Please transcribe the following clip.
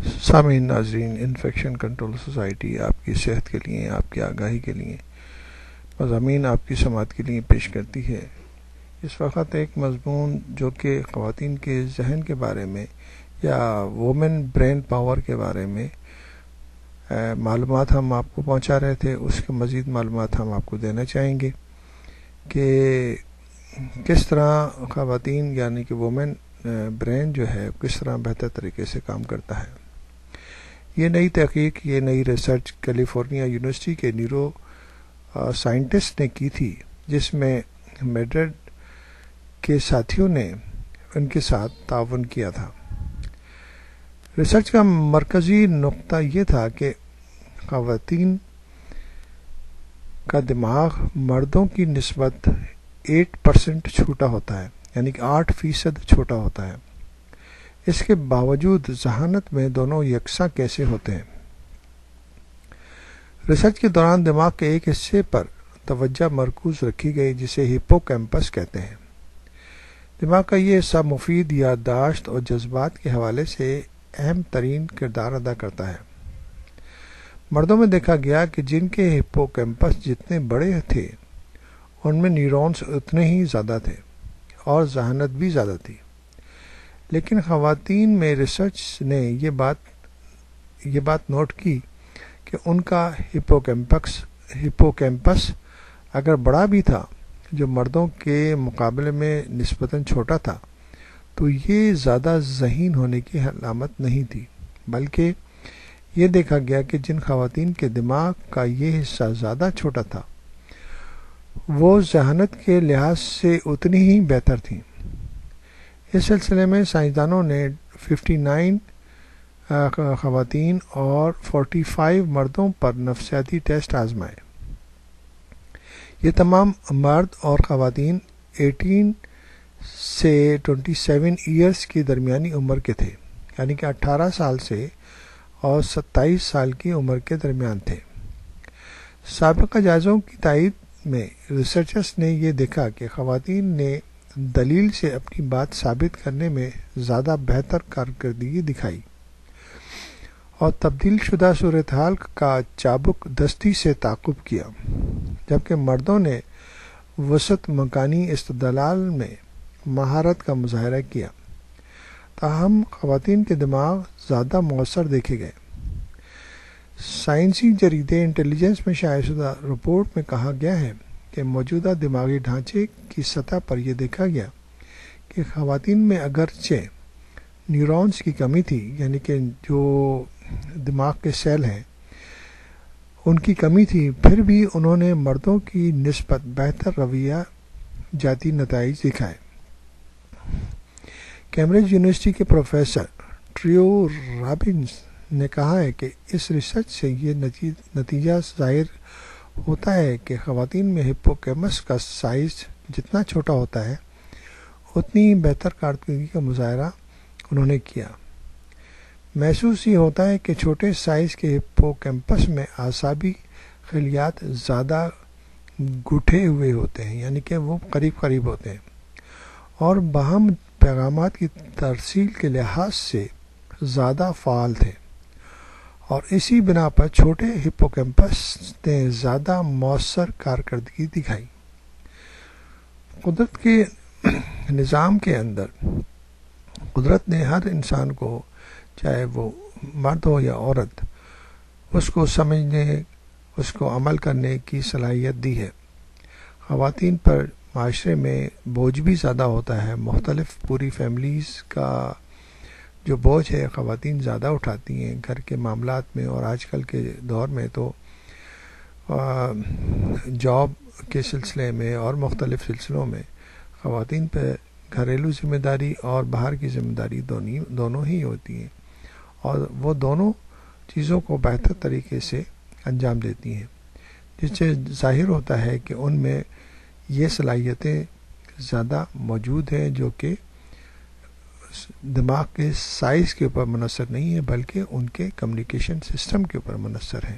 سامعین ناظرین، infection control society آپ کی صحت کے لیے، آپ کی آگاہی کے لیے مضامین آپ کی سماعت کے لیے پیش کرتی ہے۔ اس وقت ایک مضمون جو کہ خواتین کے ذہن کے بارے میں یا وومن برین پاور کے بارے میں معلومات ہم آپ کو پہنچا رہے تھے، اس کے مزید معلومات ہم آپ کو دینا چاہیں گے کہ کس طرح خواتین یعنی کہ وومن برین جو ہے کس طرح بہتر طریقے سے کام کرتا ہے۔ یہ نئی تحقیق، یہ نئی ریسرچ کیلیفورنیا یونیورسٹی کے نیورو سائنٹسٹ نے کی تھی، جس میں میڈرڈ کے ساتھیوں نے ان کے ساتھ تعاون کیا تھا۔ ریسرچ کا مرکزی نقطہ یہ تھا کہ خواتین کا دماغ مردوں کی نسبت 8% چھوٹا ہوتا ہے، یعنی کہ 8% چھوٹا ہوتا ہے۔ اس کے باوجود ذہانت میں دونوں یکساں کیسے ہوتے ہیں؟ ریسرچ کے دوران دماغ کے ایک حصے پر توجہ مرکوز رکھی گئی جسے ہپو کیمپس کہتے ہیں۔ دماغ کا یہ حصہ مفید یادداشت اور جذبات کے حوالے سے اہم ترین کردار ادا کرتا ہے۔ مردوں میں دیکھا گیا کہ جن کے ہپو کیمپس جتنے بڑے تھے ان میں نیورونز اتنے ہی زیادہ تھے اور ذہانت بھی زیادہ تھی، لیکن خواتین میں ریسرچ نے یہ بات نوٹ کی کہ ان کا ہپو کیمپس اگر بڑا بھی تھا، جو مردوں کے مقابلے میں نسبتاً چھوٹا تھا، تو یہ زیادہ ذہین ہونے کی علامت نہیں تھی، بلکہ یہ دیکھا گیا کہ جن خواتین کے دماغ کا یہ حصہ زیادہ چھوٹا تھا وہ ذہانت کے لحاظ سے اتنی ہی بہتر تھیں۔ اس سلسلے میں سائنسدانوں نے 59 خواتین اور 45 مردوں پر نفسیاتی ٹیسٹ آزمائے۔ یہ تمام مرد اور خواتین 18 سے 27 ایئرز کی درمیانی عمر کے تھے، یعنی کہ 18 سال سے اور 27 سال کی عمر کے درمیان تھے۔ سابقہ جائزوں کی تائید میں ریسرچرز نے یہ دیکھا کہ خواتین نے دلیل سے اپنی بات ثابت کرنے میں زیادہ بہتر کارکردگی دکھائی اور تبدیل شدہ صورتحال کا چابک دستی سے تعاقب کیا، جبکہ مردوں نے وسط مکانی استدلال میں مہارت کا مظاہرہ کیا۔ تاہم خواتین کے دماغ زیادہ مؤثر دیکھے گئے۔ سائنسی جریدے انٹیلیجنس میں شائع شدہ رپورٹ میں کہا گیا ہے کہ موجودہ دماغی ڈھانچے کی سطح پر یہ دیکھا گیا کہ خواتین میں اگرچہ نیورونز کی کمی تھی، یعنی کہ جو دماغ کے سیل ہیں ان کی کمی تھی، پھر بھی انہوں نے مردوں کی نسبت بہتر رویہ جاتی نتائج دکھائے۔ کیمبرج یونیورسٹی کے پروفیسر ٹریو رابنس نے کہا ہے کہ اس ریسرچ سے یہ نتیجہ ظاہر ہوتا ہے کہ خواتین میں ہپو کیمپس کا سائز جتنا چھوٹا ہوتا ہے اتنی ہی بہتر کارکردگی کا مظاہرہ انہوں نے کیا۔ محسوس یہ ہوتا ہے کہ چھوٹے سائز کے ہپو کیمپس میں اعصابی خلیات زیادہ گٹھے ہوئے ہوتے ہیں، یعنی کہ وہ قریب ہوتے ہیں اور باہم پیغامات کی ترسیل کے لحاظ سے زیادہ فعال تھے، اور اسی بنا پر چھوٹے ہپو کیمپس نے زیادہ مؤثر کارکردگی دکھائی۔ قدرت کے نظام کے اندر قدرت نے ہر انسان کو، چاہے وہ مرد ہو یا عورت، اس کو سمجھنے، اس کو عمل کرنے کی صلاحیت دی ہے۔ خواتین پر معاشرے میں بوجھ بھی زیادہ ہوتا ہے، مختلف پوری فیملیز کا جو بوجھ ہے خواتین زیادہ اٹھاتی ہیں گھر کے معاملات میں، اور آج کل کے دور میں تو جاب کے سلسلے میں اور مختلف سلسلوں میں خواتین پہ گھریلو ذمہ داری اور باہر کی ذمہ داری دونوں ہی ہوتی ہیں، اور وہ دونوں چیزوں کو بہتر طریقے سے انجام دیتی ہیں، جس سے ظاہر ہوتا ہے کہ ان میں یہ صلاحیتیں زیادہ موجود ہیں جو کہ دماغ کے سائز کے اوپر منحصر نہیں ہے، بلکہ ان کے کمیونیکیشن سسٹم کے اوپر منحصر ہیں۔